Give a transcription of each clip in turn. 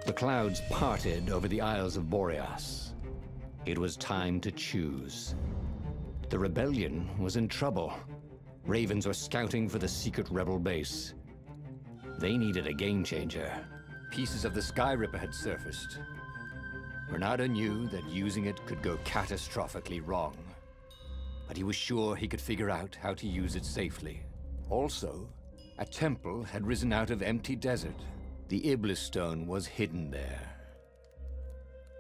The clouds parted over the Isles of Boreas. It was time to choose. The rebellion was in trouble. Ravens were scouting for the secret rebel base. They needed a game changer. Pieces of the Sky Ripper had surfaced. Bernardo knew that using it could go catastrophically wrong, but he was sure he could figure out how to use it safely. Also, a temple had risen out of empty desert. The Iblis stone was hidden there.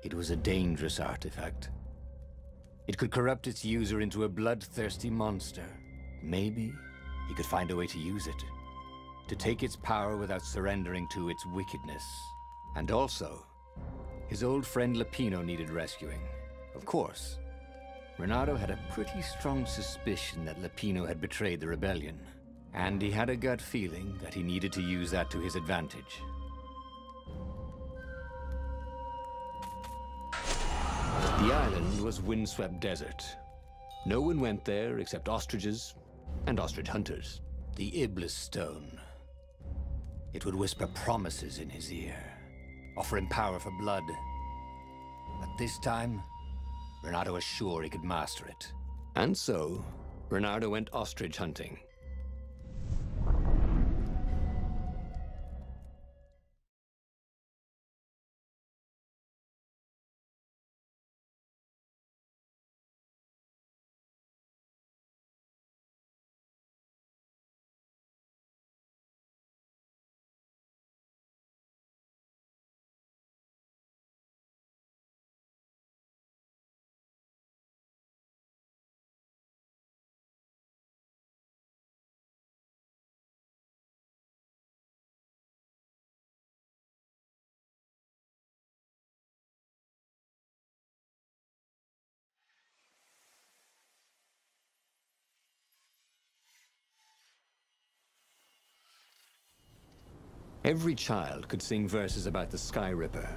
It was a dangerous artifact. It could corrupt its user into a bloodthirsty monster. Maybe he could find a way to use it, to take its power without surrendering to its wickedness. And also, his old friend Lapino needed rescuing. Of course, Renato had a pretty strong suspicion that Lapino had betrayed the rebellion, and he had a gut feeling that he needed to use that to his advantage. The island was windswept desert. No one went there except ostriches and ostrich hunters. The Iblis stone. It would whisper promises in his ear, offer him power for blood. But this time, Bernardo was sure he could master it. And so, Bernardo went ostrich hunting. Every child could sing verses about the Sky Ripper,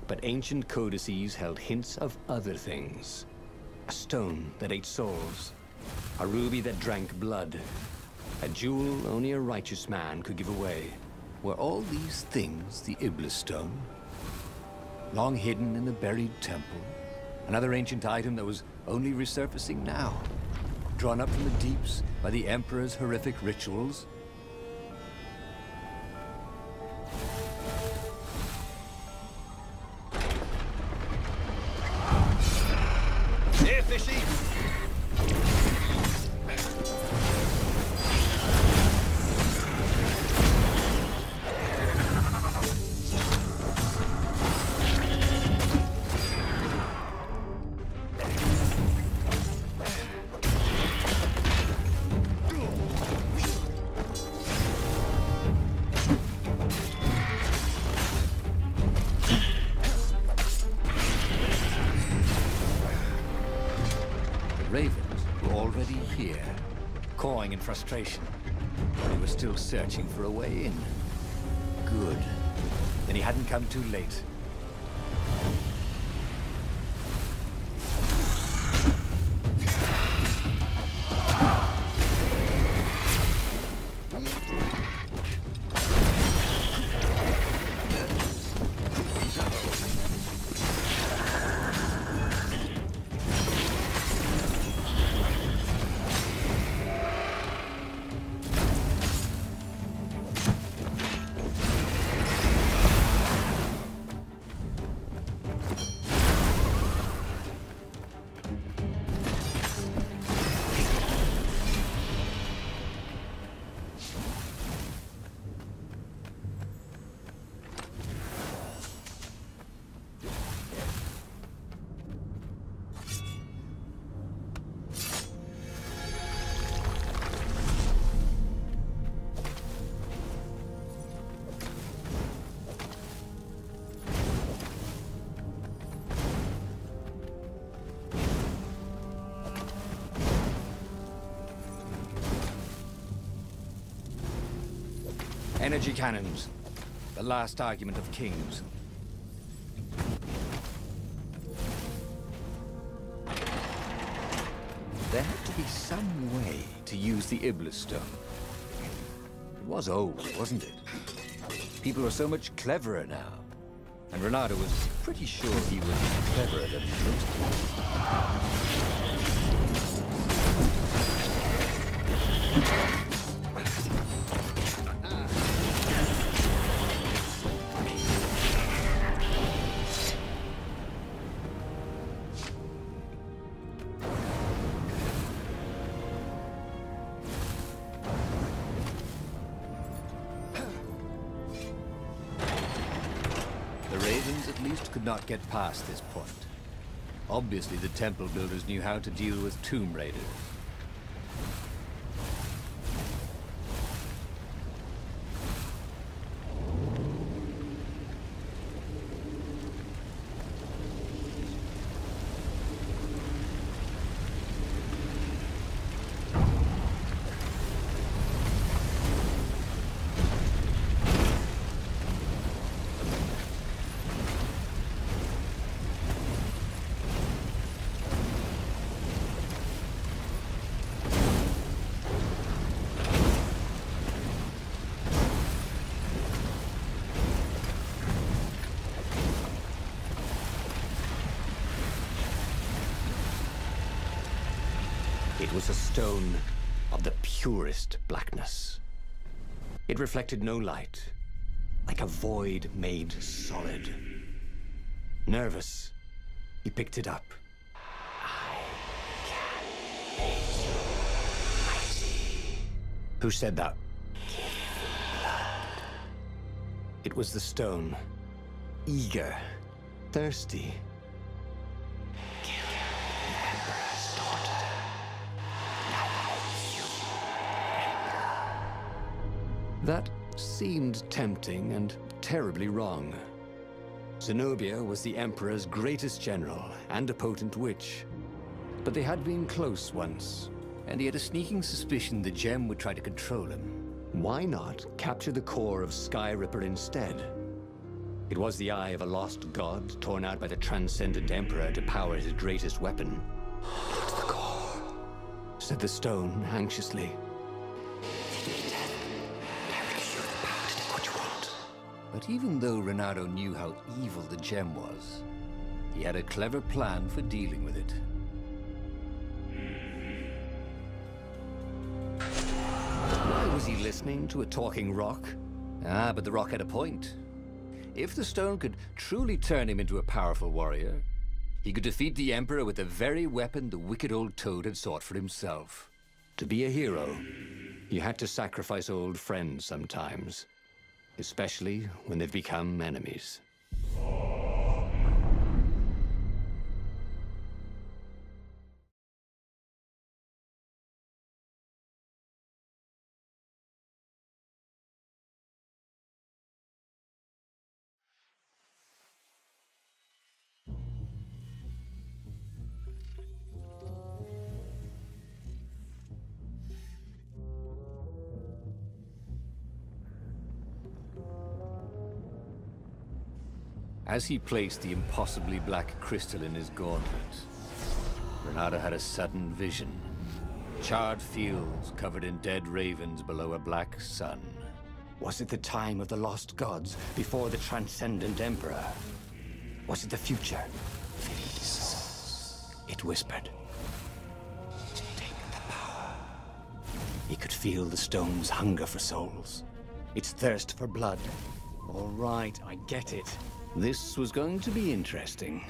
but ancient codices held hints of other things. A stone that ate souls, a ruby that drank blood, a jewel only a righteous man could give away. Were all these things the Iblis stone? Long hidden in the buried temple? Another ancient item that was only resurfacing now? Drawn up from the deeps by the Emperor's horrific rituals? Here, fishy! Ravens were already here, cawing in frustration. He was still searching for a way in. Good. Then he hadn't come too late. Energy cannons. The last argument of kings. There had to be some way to use the Iblis stone. It was old, wasn't it? People are so much cleverer now. and Renato was pretty sure he was cleverer than most people. Could not get past this point. Obviously, the temple builders knew how to deal with tomb raiders. It was a stone of the purest blackness. It reflected no light, like a void made solid. Nervous, he picked it up. I can make you mighty. Who said that? Give me blood. It was the stone, eager, thirsty. That seemed tempting and terribly wrong. Zenobia was the Emperor's greatest general and a potent witch. But they had been close once. And he had a sneaking suspicion the gem would try to control him. Why not capture the core of Sky Ripper instead? It was the eye of a lost god torn out by the transcendent Emperor to power his greatest weapon. Not the core, said the stone anxiously. But even though Renato knew how evil the gem was, he had a clever plan for dealing with it. Why was he listening to a talking rock? Ah, but the rock had a point. If the stone could truly turn him into a powerful warrior, he could defeat the Emperor with the very weapon the wicked old toad had sought for himself. To be a hero, you had to sacrifice old friends sometimes. Especially when they've become enemies. As he placed the impossibly black crystal in his gauntlet, Renato had a sudden vision. Charred fields covered in dead ravens below a black sun. Was it the time of the lost gods before the transcendent Emperor? Was it the future? Please, it whispered. Take the power. He could feel the stone's hunger for souls, its thirst for blood. All right, I get it. This was going to be interesting.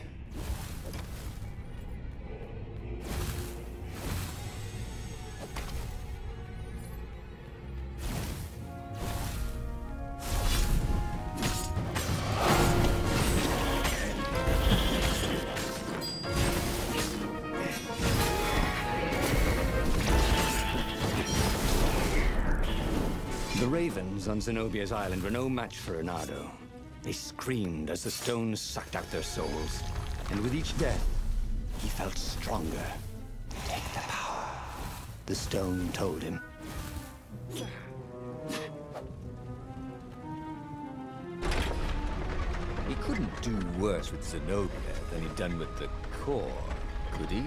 The ravens on Zenobia's island were no match for Renato. They screamed as the stones sucked out their souls. And with each death, he felt stronger. Take the power, the stone told him. He couldn't do worse with Zenobia than he'd done with the core, could he?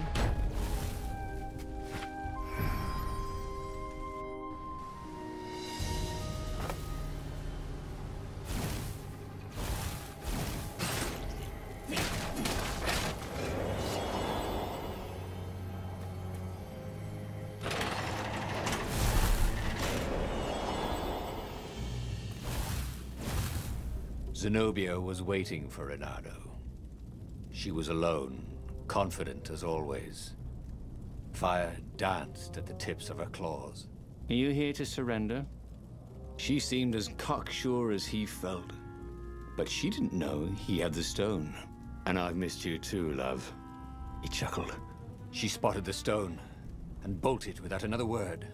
Zenobia was waiting for Renato. She was alone, confident as always. Fire danced at the tips of her claws. Are you here to surrender? She seemed as cocksure as he felt. But she didn't know he had the stone. And I've missed you too, love. He chuckled. She spotted the stone and bolted without another word.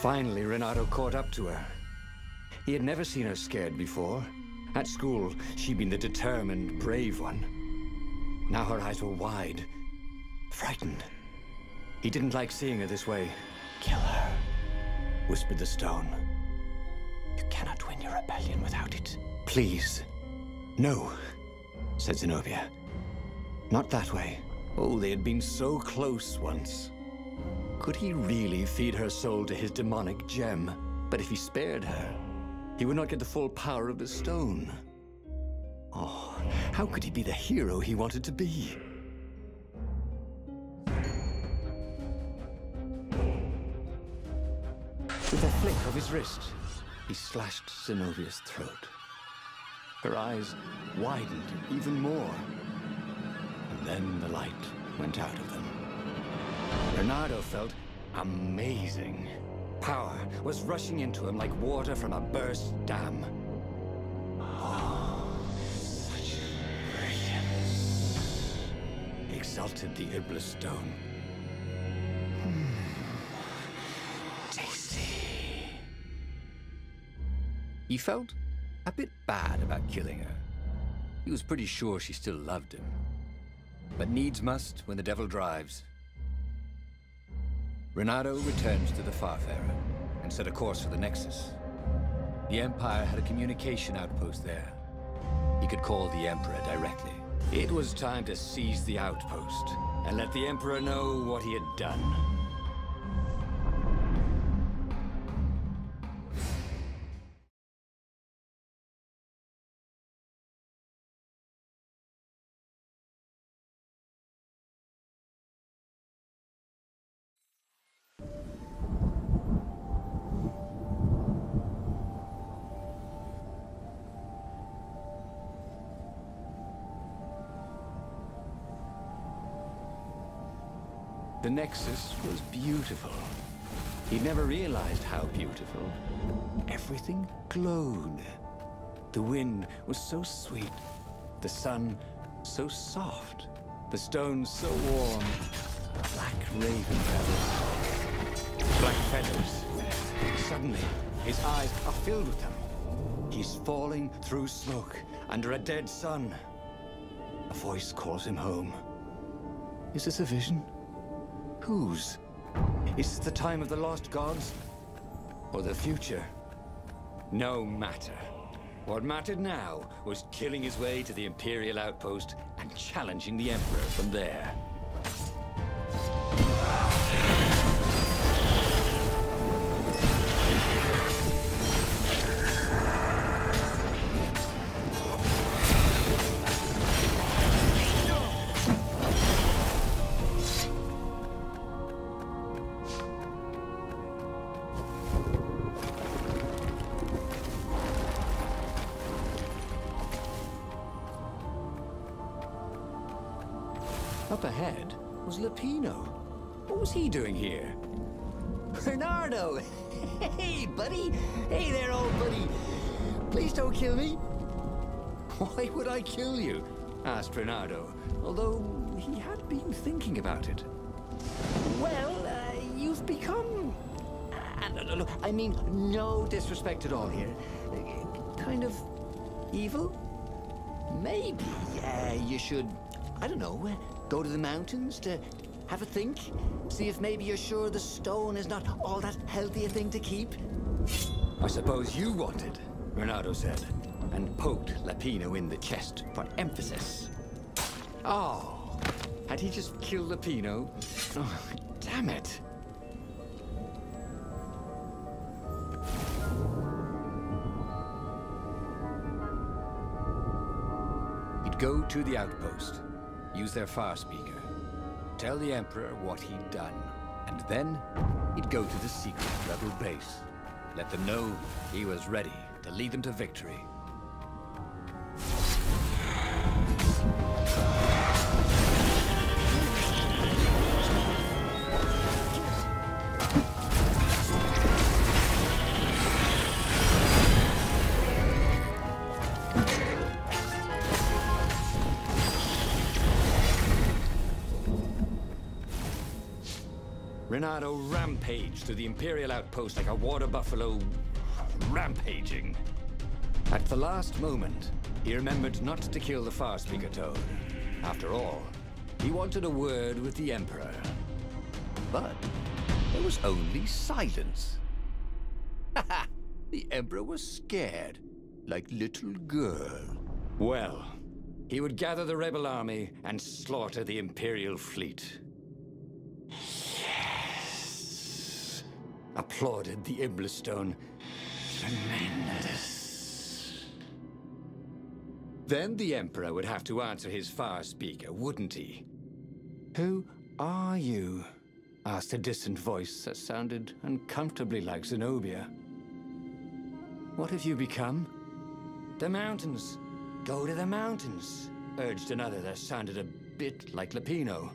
Finally, Renato caught up to her. He had never seen her scared before. At school, she'd been the determined, brave one. Now her eyes were wide, frightened. He didn't like seeing her this way. Kill her, whispered the stone. You cannot win your rebellion without it. Please. No, said Zenobia. Not that way. Oh, they had been so close once. Could he really feed her soul to his demonic gem? But if he spared her, he would not get the full power of the stone. Oh, how could he be the hero he wanted to be? With a flick of his wrist, he slashed Zenobia's throat. Her eyes widened even more. And then the light went out of them. Renato felt amazing. Power was rushing into him like water from a burst dam. Oh, such brilliance, exulted the Iblis stone. Tasty. He felt a bit bad about killing her. He was pretty sure she still loved him. But needs must when the devil drives. Renato returns to the Farfarer and set a course for the Nexus. The Empire had a communication outpost there. He could call the Emperor directly. It was time to seize the outpost and let the Emperor know what he had done. The Nexus was beautiful. He'd never realized how beautiful. Everything glowed. The wind was so sweet. The sun so soft. The stones so warm. Black raven feathers. Black feathers. Suddenly, his eyes are filled with them. He's falling through smoke under a dead sun. A voice calls him home. Is this a vision? Whose? Is this the time of the lost gods? Or the future? No matter. What mattered now was killing his way to the Imperial outpost and challenging the Emperor from there. Up ahead was Lupino. What was he doing here? Bernardo! Hey, buddy! Hey there, old buddy! Please don't kill me! Why would I kill you? Asked Bernardo, although he had been thinking about it. Well, you've become... no, I mean, no disrespect at all here. Kind of evil? Maybe you should, I don't know, go to the mountains to Have a think? See if maybe you're sure the stone is not all that healthy a thing to keep? I suppose you wanted, Renato said, and poked Lapino in the chest for emphasis. Oh, had he just killed Lapino? Oh, damn it. He'd go to the outpost, use their far speaker, tell the Emperor what he'd done, and then he'd go to the secret rebel base, let them know he was ready to lead them to victory. Renato rampaged through the Imperial outpost like a water buffalo rampaging. At the last moment, he remembered not to kill the far speaker toad. After all, he wanted a word with the Emperor. But there was only silence. The Emperor was scared, like little girl. Well, he would gather the rebel army and slaughter the Imperial fleet. Applauded the Iblistone. Tremendous. Then the Emperor would have to answer his far speaker, wouldn't he? Who are you? Asked a distant voice that sounded uncomfortably like Zenobia. What have you become? The mountains. Go to the mountains, urged another that sounded a bit like Lapino.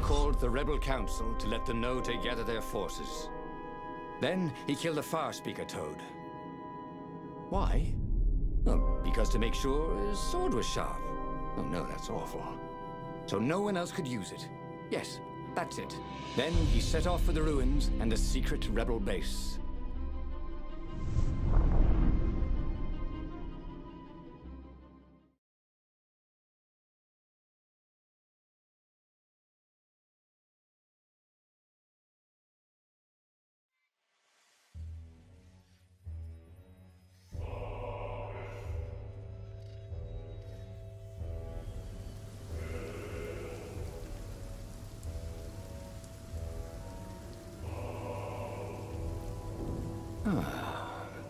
Called the Rebel Council to let them know to gather their forces. Then he killed the far speaker toad. Why? Oh, because to make sure his sword was sharp. Oh no, that's awful. So no one else could use it. Yes, that's it. Then he set off for the ruins and the secret rebel base.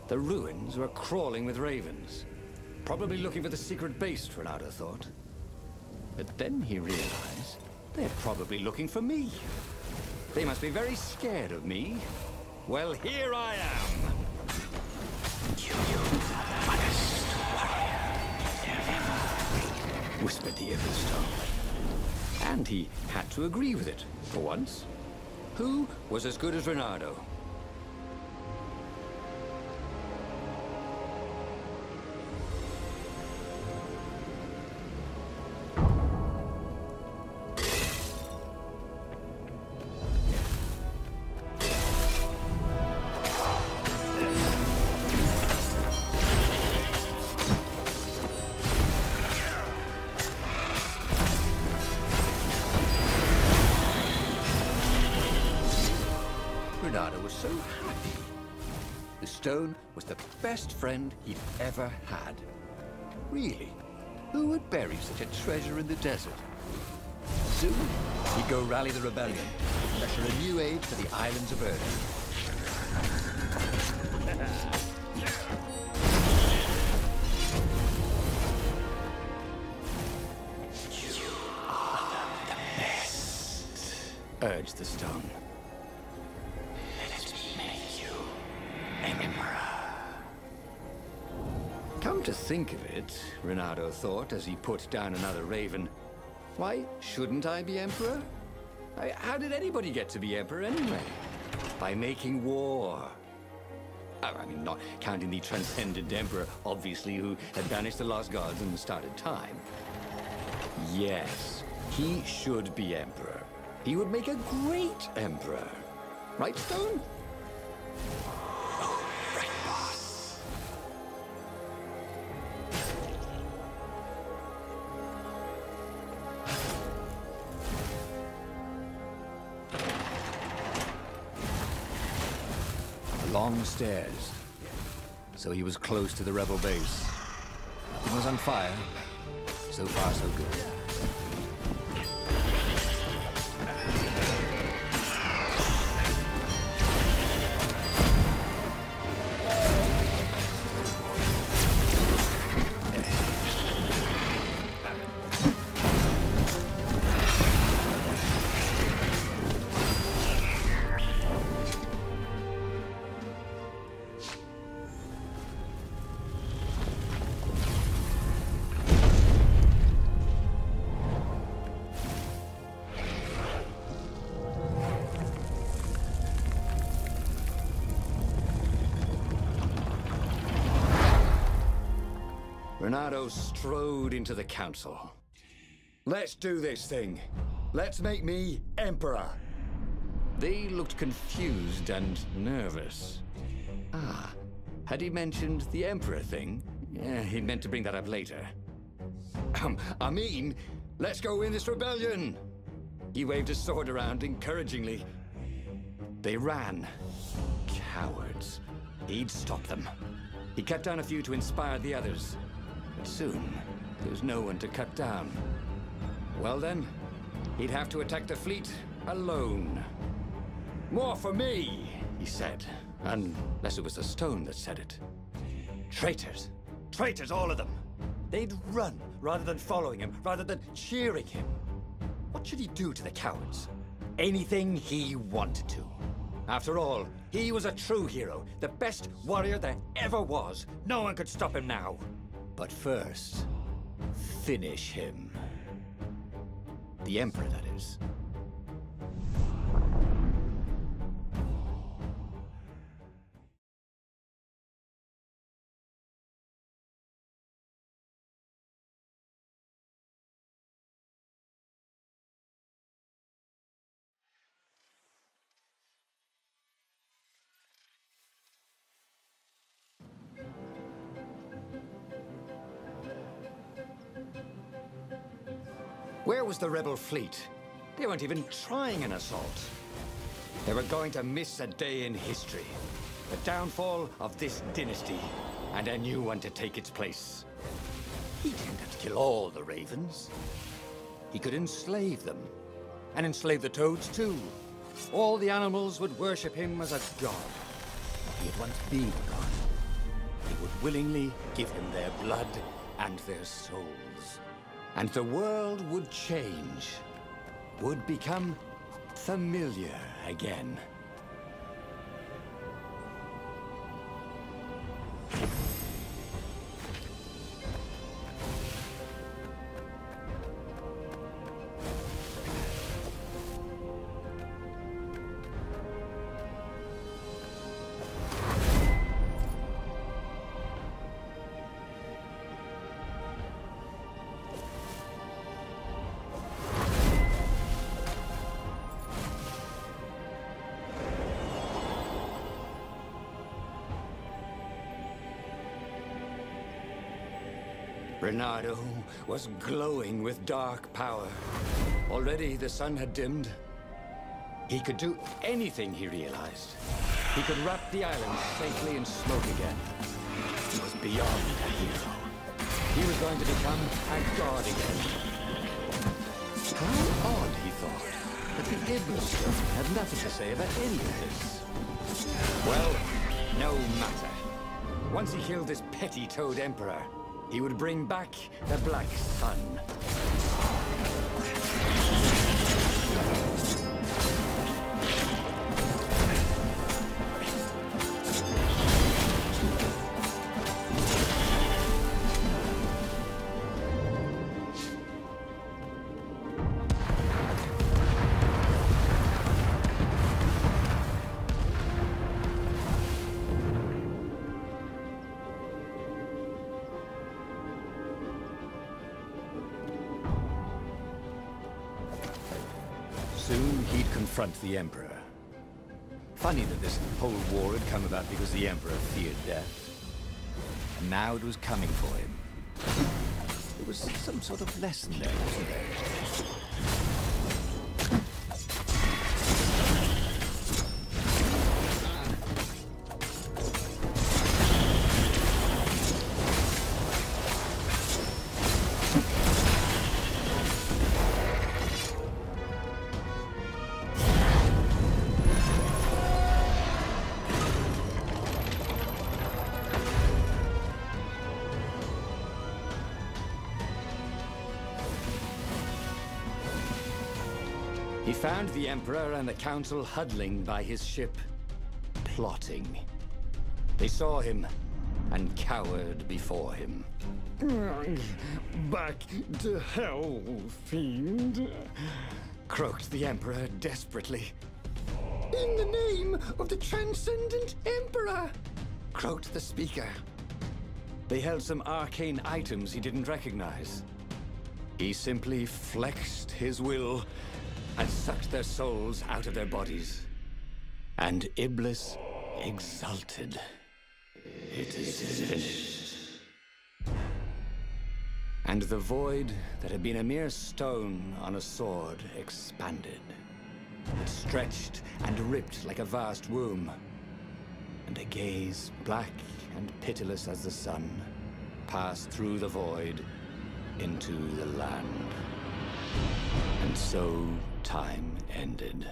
The ruins were crawling with ravens. Probably looking for the secret base, Renato thought. But then he realized they're probably looking for me. They must be very scared of me. Well, here I am! You honest warrior. Whispered the Iblistone. And he had to agree with it, for once. Who was as good as Renato? Renato was so happy. The stone was the best friend he'd ever had. Really, who would bury such a treasure in the desert? Soon, he'd go rally the rebellion, usher a new age to the islands of Earth. You are the best, urged the stone. Come to think of it, Renato thought as he put down another raven, why shouldn't I be emperor? How did anybody get to be emperor anyway? By making war. I mean, not counting the transcendent emperor, obviously, who had banished the lost gods and started time. Yes, he should be emperor. He would make a great emperor. Right, Stone? Oh, right, boss. Long stairs. So he was close to the rebel base. It was on fire. So far, so good. Renato strode into the council. Let's do this thing. Let's make me emperor. They looked confused and nervous. Ah, had he mentioned the emperor thing? Yeah, he'd meant to bring that up later. I mean, let's go win this rebellion. He waved his sword around encouragingly. They ran. Cowards. He'd stop them. He cut down a few to inspire the others. But soon, there was no one to cut down. Well then, he'd have to attack the fleet alone. More for me, he said. Unless it was the stone that said it. Traitors. Traitors, all of them. They'd run rather than following him, rather than cheering him. What should he do to the cowards? Anything he wanted to. After all, he was a true hero, the best warrior there ever was. No one could stop him now. But first, finish him. The Emperor, that is. Where was the rebel fleet? They weren't even trying an assault. They were going to miss a day in history. The downfall of this dynasty, and a new one to take its place. He didn't have to kill all the ravens. He could enslave them. And enslave the toads too. All the animals would worship him as a god. He had once been a god. They would willingly give him their blood and their souls. And the world would change, would become familiar again. Renato was glowing with dark power. Already the sun had dimmed. He could do anything, he realized. He could wrap the island safely in smoke again. He was beyond a hero. He was going to become a god again. How odd, he thought, that the Iblis had nothing to say about any of this. Well, no matter. Once he killed this petty toad emperor, he would bring back the Black Sun. confront the Emperor. Funny that this whole war had come about because the Emperor feared death. And now it was coming for him. There was some sort of lesson there, wasn't there? He found the Emperor and the Council huddling by his ship, plotting. They saw him and cowered before him. Back to hell, fiend. Croaked the Emperor desperately. In the name of the Transcendent Emperor! Croaked the speaker. They held some arcane items he didn't recognize. He simply flexed his will and sucked their souls out of their bodies. And Iblis exulted. It is finished. And the void that had been a mere stone on a sword expanded. It stretched and ripped like a vast womb. And a gaze, black and pitiless as the sun, passed through the void into the land. And so time ended.